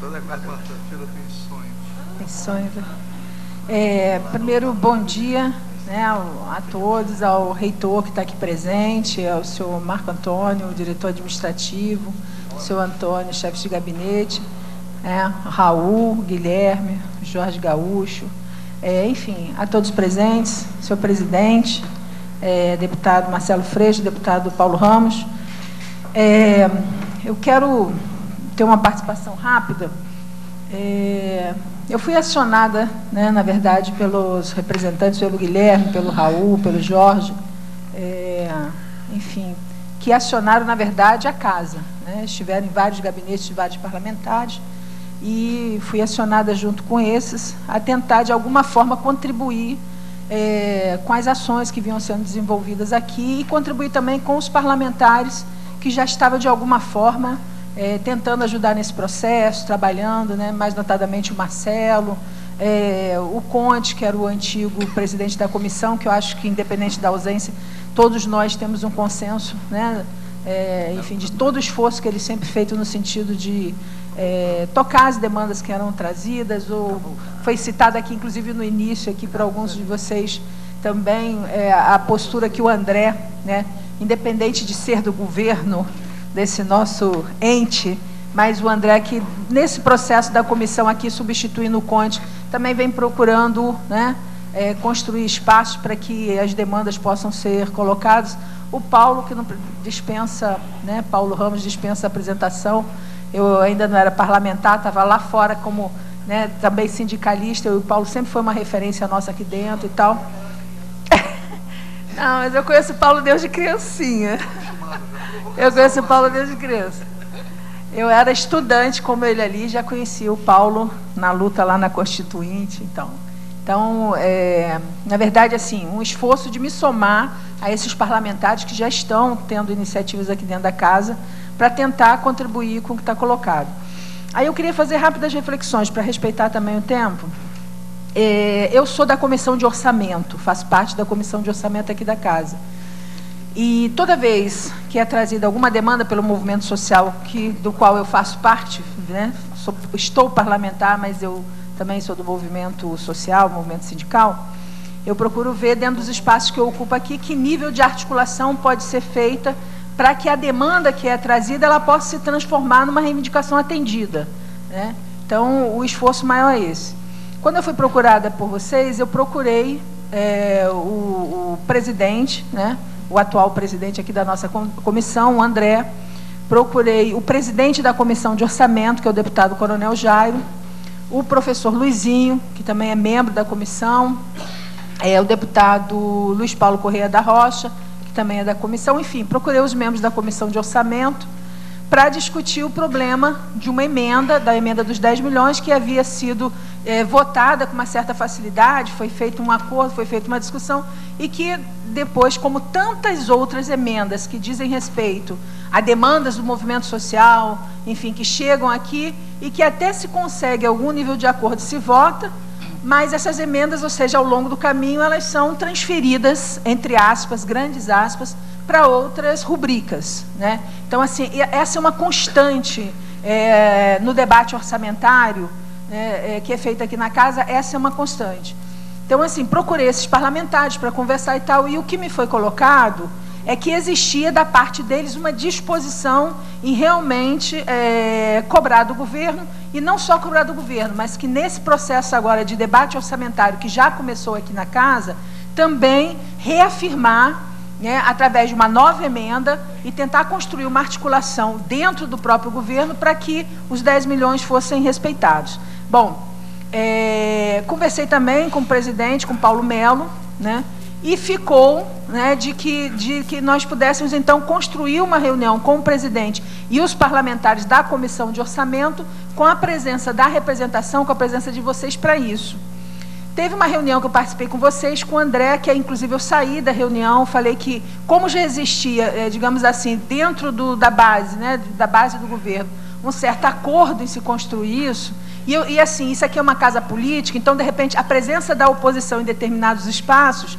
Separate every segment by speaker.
Speaker 1: Toda quarta-feira tem sonhos.
Speaker 2: Tem sonhos. Primeiro, bom dia, né, a todos, ao reitor que está aqui presente, ao senhor Marco Antônio, diretor administrativo, ao senhor Antônio, chefe de gabinete, Raul, Guilherme, Jorge Gaúcho, enfim, a todos presentes, senhor presidente, deputado Marcelo Freixo, deputado Paulo Ramos. Eu quero ter uma participação rápida. Eu fui acionada, né, na verdade, pelos representantes, pelo Guilherme, pelo Raul, pelo Jorge, enfim, que acionaram, na verdade, a casa, né? Estiveram em vários gabinetes de vários parlamentares e fui acionada junto com esses a tentar, de alguma forma, contribuir com as ações que vinham sendo desenvolvidas aqui e contribuir também com os parlamentares que já estavam, de alguma forma, tentando ajudar nesse processo, trabalhando, né, mais notadamente o Marcelo, o Conte, que era o antigo presidente da comissão, que eu acho que, independente da ausência, todos nós temos um consenso, né, enfim, de todo o esforço que ele sempre feito no sentido de tocar as demandas que eram trazidas, ou foi citada aqui, inclusive no início, aqui para alguns de vocês também, a postura que o André, né, independente de ser do governo, desse nosso ente, mas o André, que nesse processo da comissão aqui, substituindo o Conte, também vem procurando, né, construir espaços para que as demandas possam ser colocadas. O Paulo, que não dispensa, né, Paulo Ramos dispensa a apresentação. Eu ainda não era parlamentar, estava lá fora como, né, também sindicalista. O Paulo sempre foi uma referência nossa aqui dentro e tal. Não, mas eu conheço o Paulo desde criancinha. Eu conheço o Paulo desde criança. Eu era estudante como ele ali, já conhecia o Paulo na luta lá na Constituinte. Então, na verdade, assim, um esforço de me somar a esses parlamentares que já estão tendo iniciativas aqui dentro da casa para tentar contribuir com o que está colocado. Aí eu queria fazer rápidas reflexões para respeitar também o tempo. Eu sou da Comissão de Orçamento, faço parte da Comissão de Orçamento aqui da casa. E toda vez que é trazida alguma demanda pelo movimento social do qual eu faço parte, né, estou parlamentar, mas eu também sou do movimento social, movimento sindical, eu procuro ver dentro dos espaços que eu ocupo aqui que nível de articulação pode ser feita para que a demanda que é trazida ela possa se transformar numa reivindicação atendida, né? Então, o esforço maior é esse. Quando eu fui procurada por vocês, eu procurei o presidente, né, o atual presidente aqui da nossa comissão, o André, procurei o presidente da Comissão de Orçamento, que é o deputado Coronel Jairo, o professor Luizinho, que também é membro da comissão, o deputado Luiz Paulo Correia da Rocha, que também é da comissão, enfim, procurei os membros da Comissão de Orçamento para discutir o problema de uma emenda, da emenda dos 10 milhões, que havia sido votada com uma certa facilidade, foi feito um acordo, foi feita uma discussão, e que depois, como tantas outras emendas que dizem respeito a demandas do movimento social, enfim, que chegam aqui e que até se consegue algum nível de acordo, se vota, mas essas emendas, ou seja, ao longo do caminho, elas são transferidas, entre aspas, grandes aspas, para outras rubricas, né? Então, assim, essa é uma constante no debate orçamentário, que é feito aqui na casa, essa é uma constante. Então, assim, procurei esses parlamentares para conversar e tal, e o que me foi colocado é que existia da parte deles uma disposição em realmente cobrar do governo, e não só cobrar do governo, mas que nesse processo agora de debate orçamentário que já começou aqui na casa, também reafirmar, né, através de uma nova emenda, e tentar construir uma articulação dentro do próprio governo para que os 10 milhões fossem respeitados. Bom, conversei também com o presidente, com Paulo Melo, né, e ficou, né, de que nós pudéssemos, então, construir uma reunião com o presidente e os parlamentares da Comissão de Orçamento, com a presença da representação, com a presença de vocês para isso. Teve uma reunião que eu participei com vocês, com o André, que inclusive eu saí da reunião, falei que, como já existia, digamos assim, dentro da base, né, da base do governo, um certo acordo em se construir isso, e assim, isso aqui é uma casa política, então, de repente, a presença da oposição em determinados espaços,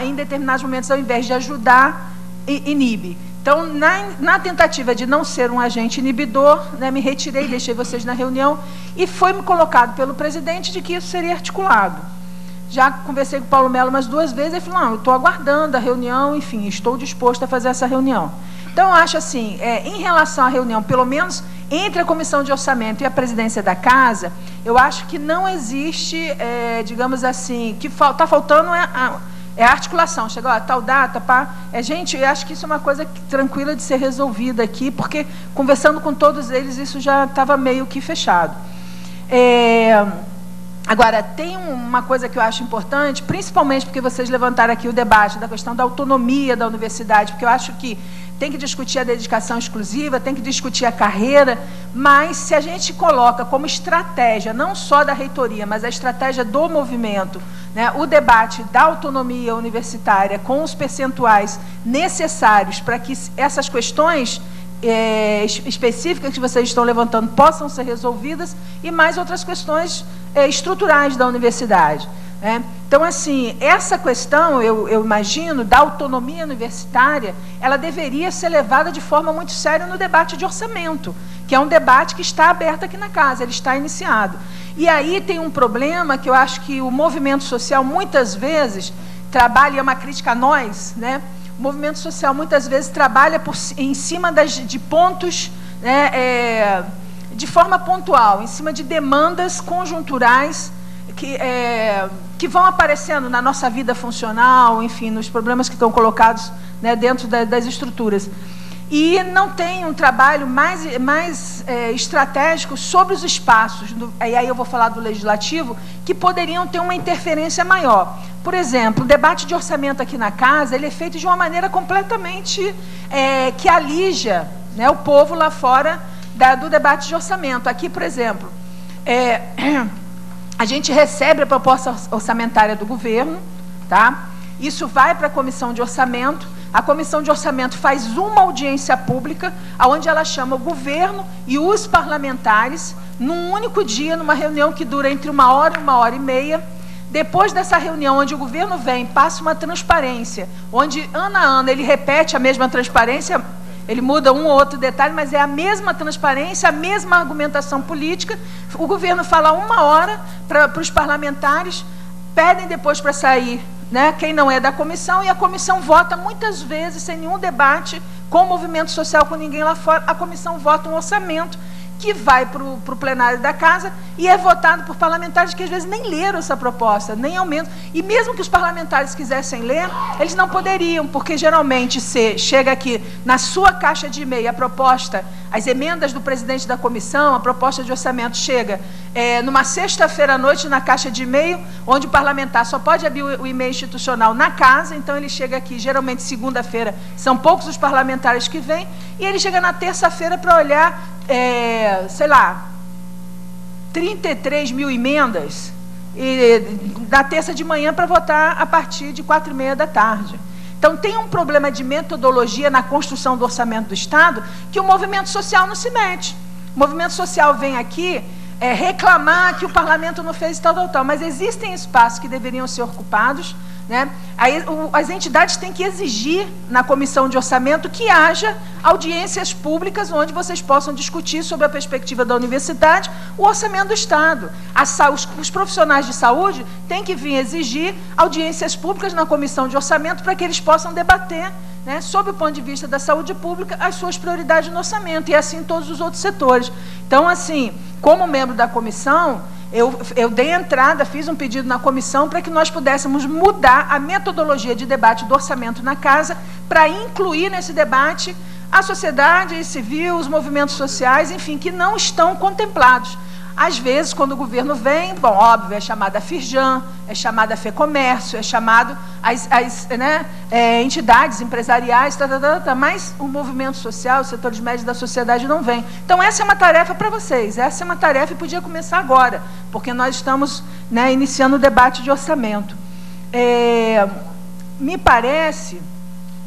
Speaker 2: em determinados momentos, ao invés de ajudar, inibe. Então, na tentativa de não ser um agente inibidor, né, me retirei, deixei vocês na reunião, e foi-me colocado pelo presidente de que isso seria articulado. Já conversei com o Paulo Melo umas 2 vezes, ele falou, não, eu estou aguardando a reunião, enfim, estou disposto a fazer essa reunião. Então, eu acho assim, em relação à reunião, pelo menos entre a Comissão de Orçamento e a presidência da Casa, eu acho que não existe, digamos assim, que está faltando é a articulação. Chegou a tal data, pá. Gente, eu acho que isso é uma coisa tranquila de ser resolvida aqui, porque conversando com todos eles, isso já estava meio que fechado. Agora, tem uma coisa que eu acho importante, principalmente porque vocês levantaram aqui o debate da questão da autonomia da universidade, porque eu acho que tem que discutir a dedicação exclusiva, tem que discutir a carreira, mas se a gente coloca como estratégia, não só da reitoria, mas a estratégia do movimento, né, o debate da autonomia universitária com os percentuais necessários para que essas questões específicas que vocês estão levantando possam ser resolvidas e mais outras questões estruturais da universidade. Então, assim, essa questão, eu imagino, da autonomia universitária, ela deveria ser levada de forma muito séria no debate de orçamento, que é um debate que está aberto aqui na Casa, ele está iniciado. E aí tem um problema que eu acho que o movimento social, muitas vezes, trabalha, e é uma crítica a nós, né? O movimento social, muitas vezes, trabalha em cima de pontos, né, de forma pontual, em cima de demandas conjunturais, que vão aparecendo na nossa vida funcional, enfim, nos problemas que estão colocados, né, dentro das estruturas. E não tem um trabalho mais estratégico sobre os espaços, e aí eu vou falar do Legislativo, que poderiam ter uma interferência maior. Por exemplo, o debate de orçamento aqui na Casa, ele é feito de uma maneira completamente que alija, né, o povo lá fora do debate de orçamento. Aqui, por exemplo, a gente recebe a proposta orçamentária do governo, tá? Isso vai para a Comissão de Orçamento, a Comissão de Orçamento faz uma audiência pública, onde ela chama o governo e os parlamentares, num único dia, numa reunião que dura entre 1 hora e 1h30, depois dessa reunião, onde o governo vem, passa uma transparência, onde ano a ano ele repete a mesma transparência, ele muda um ou outro detalhe, mas é a mesma transparência, a mesma argumentação política. O governo fala 1 hora para os parlamentares, pedem depois para sair, né, quem não é da comissão, e a comissão vota muitas vezes, sem nenhum debate, com o movimento social, com ninguém lá fora, a comissão vota um orçamento que vai para o plenário da Casa e é votado por parlamentares que às vezes nem leram essa proposta, nem ao menos. E mesmo que os parlamentares quisessem ler, eles não poderiam, porque geralmente chega aqui na sua caixa de e-mail a proposta, as emendas do presidente da comissão, a proposta de orçamento chega numa sexta-feira à noite na caixa de e-mail, onde o parlamentar só pode abrir o e-mail institucional na Casa, então ele chega aqui geralmente segunda-feira, são poucos os parlamentares que vêm, e ele chega na terça-feira para olhar, sei lá, 33 mil emendas, e na terça de manhã para votar a partir de 4h30 da tarde. Então, tem um problema de metodologia na construção do orçamento do Estado que o movimento social não se mete. O movimento social vem aqui reclamar que o parlamento não fez tal, mas existem espaços que deveriam ser ocupados, né? Aí, as entidades têm que exigir na comissão de orçamento que haja audiências públicas onde vocês possam discutir sobre a perspectiva da universidade o orçamento do Estado. Os profissionais de saúde têm que vir exigir audiências públicas na comissão de orçamento para que eles possam debater, né, sob o ponto de vista da saúde pública, as suas prioridades no orçamento, e assim todos os outros setores. Então, assim, como membro da comissão, eu dei entrada, fiz um pedido na comissão para que nós pudéssemos mudar a metodologia de debate do orçamento na Casa para incluir nesse debate a sociedade civil, os movimentos sociais, enfim, que não estão contemplados. Às vezes, quando o governo vem, bom, óbvio, é chamada a Firjan, é chamada a FEComércio, é chamado as entidades empresariais, mas o movimento social, os setores médios da sociedade não vem. Então, essa é uma tarefa para vocês, essa é uma tarefa e podia começar agora, porque nós estamos, né, iniciando o debate de orçamento. Me parece,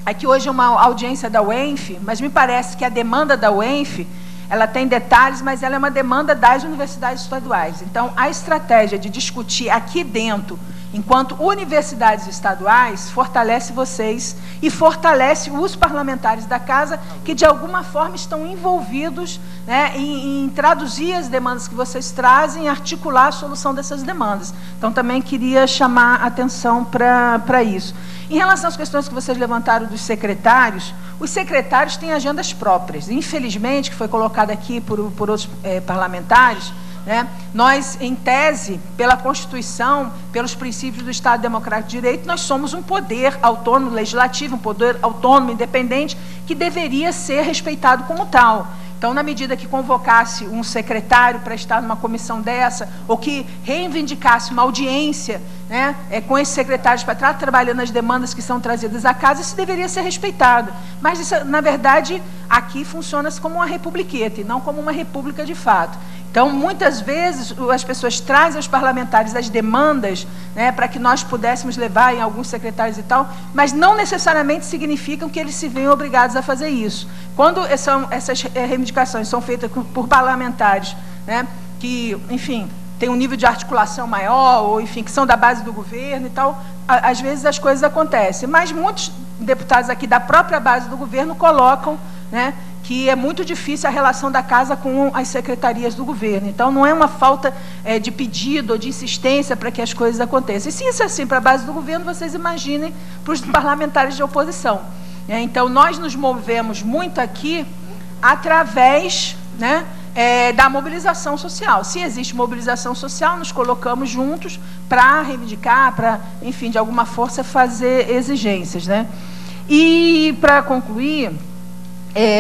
Speaker 2: aqui hoje é uma audiência da UENF, mas me parece que a demanda da UENF, ela tem detalhes, mas ela é uma demanda das universidades estaduais. Então, a estratégia de discutir aqui dentro enquanto universidades estaduais, fortalece vocês e fortalece os parlamentares da Casa, que de alguma forma estão envolvidos, né, em traduzir as demandas que vocês trazem e articular a solução dessas demandas. Então, também queria chamar a atenção para isso. Em relação às questões que vocês levantaram dos secretários, os secretários têm agendas próprias. Infelizmente, que foi colocado aqui por outros parlamentares, né, nós, em tese, pela Constituição, pelos princípios do Estado Democrático de Direito, nós somos um poder autônomo legislativo, um poder autônomo independente, que deveria ser respeitado como tal. Então, na medida que convocasse um secretário para estar numa comissão dessa, ou que reivindicasse uma audiência, né, com esses secretários para estar trabalhando as demandas que são trazidas à Casa, isso deveria ser respeitado. Mas, isso, na verdade, aqui funciona como uma republiqueta, e não como uma república de fato. Então, muitas vezes, as pessoas trazem aos parlamentares as demandas, né, para que nós pudéssemos levar em alguns secretários e tal, mas não necessariamente significam que eles se veem obrigados a fazer isso. Quando essas reivindicações são feitas por parlamentares, né, que, enfim, têm um nível de articulação maior, ou, enfim, que são da base do governo e tal, às vezes as coisas acontecem. Mas muitos deputados aqui da própria base do governo colocam, né, que é muito difícil a relação da Casa com as secretarias do governo. Então, não é uma falta de pedido ou de insistência para que as coisas aconteçam. E se isso é assim para a base do governo, vocês imaginem para os parlamentares de oposição. Então, nós nos movemos muito aqui através, né, da mobilização social. Se existe mobilização social, nos colocamos juntos para reivindicar, para, enfim, de alguma força fazer exigências, né? E, para concluir,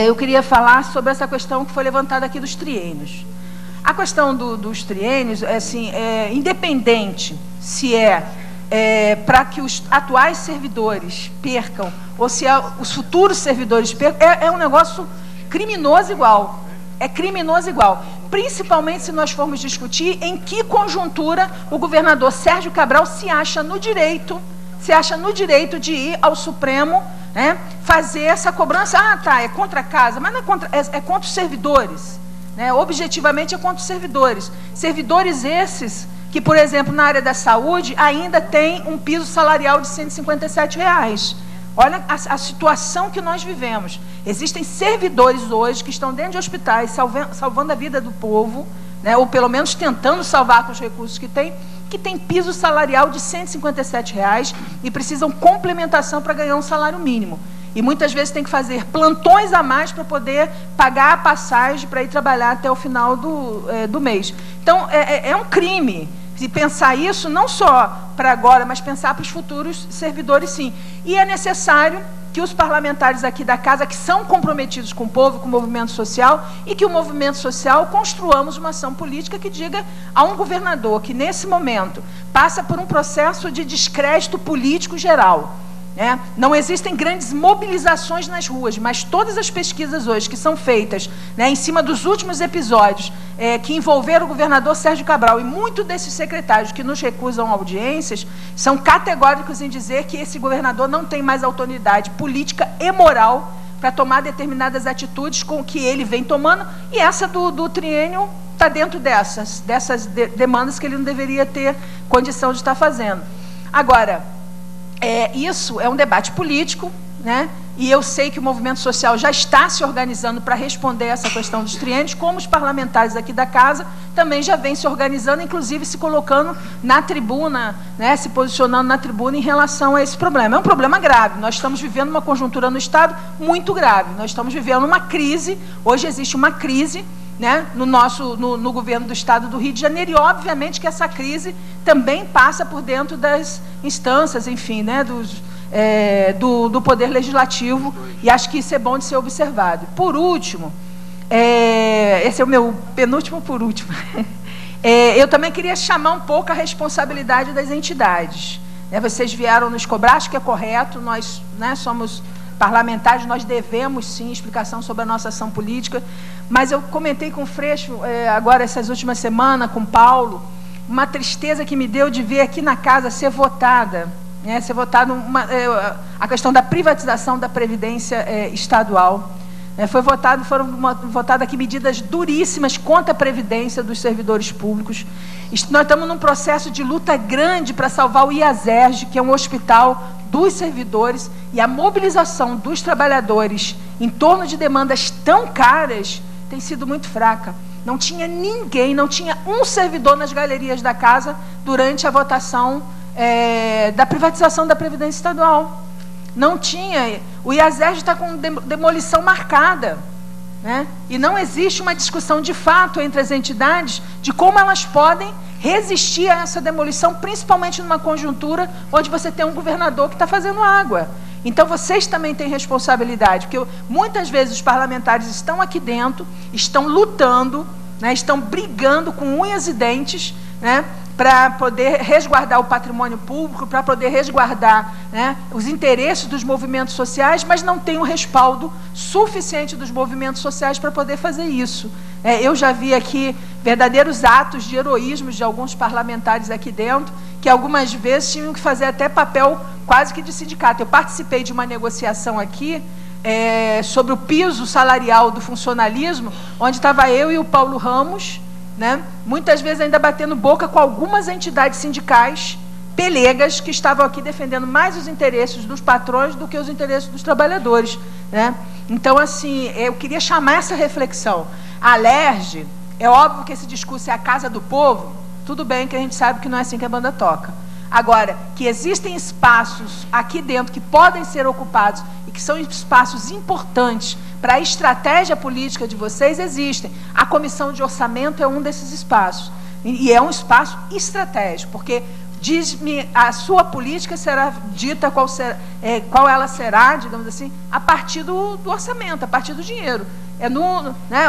Speaker 2: eu queria falar sobre essa questão que foi levantada aqui dos triênios. A questão dos triênios, assim, independente se para que os atuais servidores percam ou se os futuros servidores percam, é um negócio criminoso igual. É criminoso igual. Principalmente se nós formos discutir em que conjuntura o governador Sérgio Cabral se acha no direito de ir ao Supremo, né, fazer essa cobrança. Ah, tá, é contra a Casa, mas não é contra, é contra os servidores, né? Objetivamente é contra os servidores. Servidores esses que, por exemplo, na área da saúde, ainda tem um piso salarial de R$ 157. Olha a situação que nós vivemos. Existem servidores hoje que estão dentro de hospitais salvando a vida do povo, né, ou pelo menos tentando salvar com os recursos que tem piso salarial de R$ 157 e precisam complementação para ganhar um salário mínimo. E muitas vezes tem que fazer plantões a mais para poder pagar a passagem para ir trabalhar até o final do mês. Então, é um crime. E pensar isso não só para agora, mas pensar para os futuros servidores, sim. E é necessário que os parlamentares aqui da Casa, que são comprometidos com o povo, com o movimento social, e que o movimento social construamos uma ação política que diga a um governador que, nesse momento, passa por um processo de descrédito político geral, né? Não existem grandes mobilizações nas ruas, mas todas as pesquisas hoje que são feitas, né, em cima dos últimos episódios que envolveram o governador Sérgio Cabral e muitos desses secretários que nos recusam audiências, são categóricos em dizer que esse governador não tem mais autoridade política e moral para tomar determinadas atitudes com que ele vem tomando, e essa do triênio está dentro dessas demandas que ele não deveria ter condição de estar fazendo. Agora, isso é um debate político, né? E eu sei que o movimento social já está se organizando para responder essa questão dos triênios, como os parlamentares aqui da Casa também já vêm se organizando, inclusive se colocando na tribuna, né, se posicionando na tribuna em relação a esse problema. É um problema grave. Nós estamos vivendo uma conjuntura no Estado muito grave. Nós estamos vivendo uma crise. Hoje existe uma crise, né, no governo do Estado do Rio de Janeiro, e obviamente que essa crise também passa por dentro das instâncias, enfim, né, do Poder Legislativo, e acho que isso é bom de ser observado. Por último, esse é o meu penúltimo por último, eu também queria chamar um pouco a responsabilidade das entidades, né? Vocês vieram nos cobrar, acho que é correto, nós, né, somos parlamentares, nós devemos sim explicação sobre a nossa ação política, mas eu comentei com o Freixo agora essas últimas semanas, com o Paulo, uma tristeza que me deu de ver aqui na Casa ser votada, a questão da privatização da Previdência estadual. Foram votadas aqui medidas duríssimas contra a previdência dos servidores públicos. Nós estamos num processo de luta grande para salvar o IASERJ, que é um hospital dos servidores, e a mobilização dos trabalhadores em torno de demandas tão caras tem sido muito fraca. Não tinha ninguém, não tinha um servidor nas galerias da casa durante a votação da privatização da Previdência Estadual. Não tinha. O IASERJ está com demolição marcada, né? E não existe uma discussão de fato entre as entidades de como elas podem resistir a essa demolição, principalmente numa conjuntura onde você tem um governador que está fazendo água. Então, vocês também têm responsabilidade, porque muitas vezes os parlamentares estão aqui dentro, estão lutando, né, estão brigando com unhas e dentes, né, para poder resguardar o patrimônio público, para poder resguardar, né, os interesses dos movimentos sociais, mas não tem um respaldo suficiente dos movimentos sociais para poder fazer isso. Eu já vi aqui verdadeiros atos de heroísmo de alguns parlamentares aqui dentro, que algumas vezes tinham que fazer até papel quase que de sindicato. Eu participei de uma negociação aqui sobre o piso salarial do funcionalismo, onde estava eu e o Paulo Ramos, né, muitas vezes ainda batendo boca com algumas entidades sindicais pelegas que estavam aqui defendendo mais os interesses dos patrões do que os interesses dos trabalhadores, né? Então, assim, eu queria chamar essa reflexão. A Alerj, é óbvio que esse discurso é a casa do povo, tudo bem que a gente sabe que não é assim que a banda toca. Agora, que existem espaços aqui dentro que podem ser ocupados e que são espaços importantes para a estratégia política de vocês, existem. A comissão de orçamento é um desses espaços. E é um espaço estratégico, porque diz-me, a sua política será dita qual ela será, digamos assim, a partir do orçamento, a partir do dinheiro.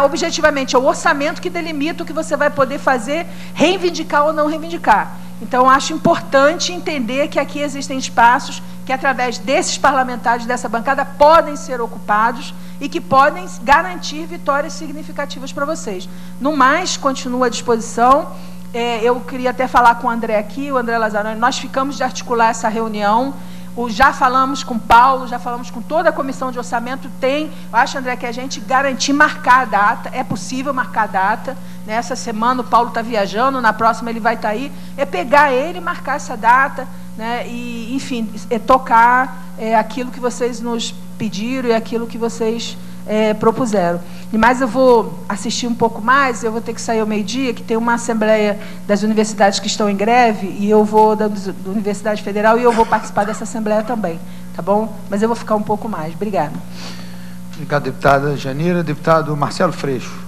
Speaker 2: Objetivamente, é o orçamento que delimita o que você vai poder fazer, reivindicar ou não reivindicar. Então, acho importante entender que aqui existem espaços que, através desses parlamentares, dessa bancada, podem ser ocupados e que podem garantir vitórias significativas para vocês. No mais, continuo à disposição. Eu queria até falar com o André aqui, o André Lazzaroni. Nós ficamos de articular essa reunião. Já falamos com o Paulo, já falamos com toda a comissão de orçamento. Eu acho, André, que a gente garantir marcar a data, é possível marcar a data. Nessa semana o Paulo está viajando, na próxima ele vai estar aí. É pegar ele e marcar essa data, né? E, enfim, tocar aquilo que vocês nos pediram e aquilo que vocês propuseram. Mas eu vou assistir um pouco mais, eu vou ter que sair ao meio-dia, que tem uma assembleia das universidades que estão em greve, e eu vou da Universidade Federal, e eu vou participar dessa assembleia também, tá bom? Mas eu vou ficar um pouco mais. Obrigada.
Speaker 3: Obrigado, deputada Janira. Deputado Marcelo Freixo.